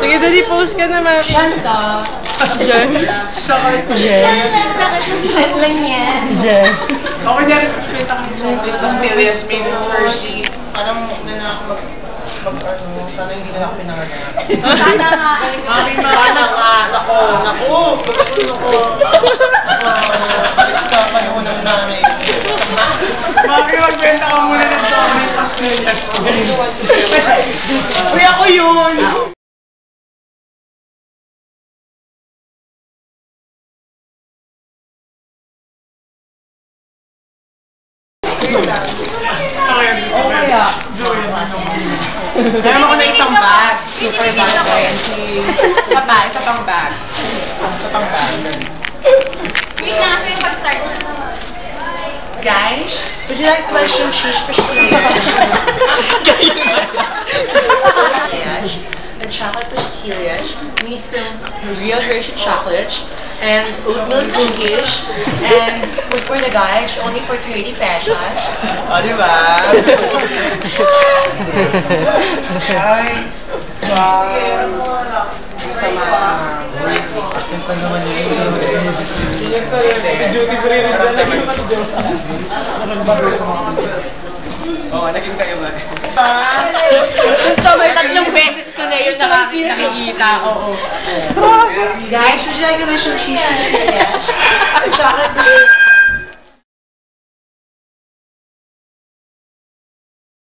Sige, dali, post ka na, Mami. Shanta. Jen. Jen. Jen lang yan. Jen. Ako niya rin pinta ko yung chocolate. Tapos nilias may Hershey's. Parang na ako sana hindi na ako pinanganak. Sana nga. Sana nga. Nako. Sa panahon ng nanay. Mami, magbenta ka muna ng chocolate. Tapos nilias ko. Uy, ako yun! Oo kaya. Meron ako na isang bag. Super bag ko yan. Isa pang bag. Wait na kasi yung pag-start. Guys, would you like to buy some cheese pastillas? And chocolate pastillas made from real Hershey chocolates and oat milk cookies and food for the guys only for 30 pesos. Oh, di ba? Ay, wow. Sama-sama. Kasi pa naman yun. Duty free rin dyan. Oo, naging kayo ba? Sabay, tatlong beses ko na yun nakikita. Oo. Guys, would you like to buy some cheese? Yes. Chocolate.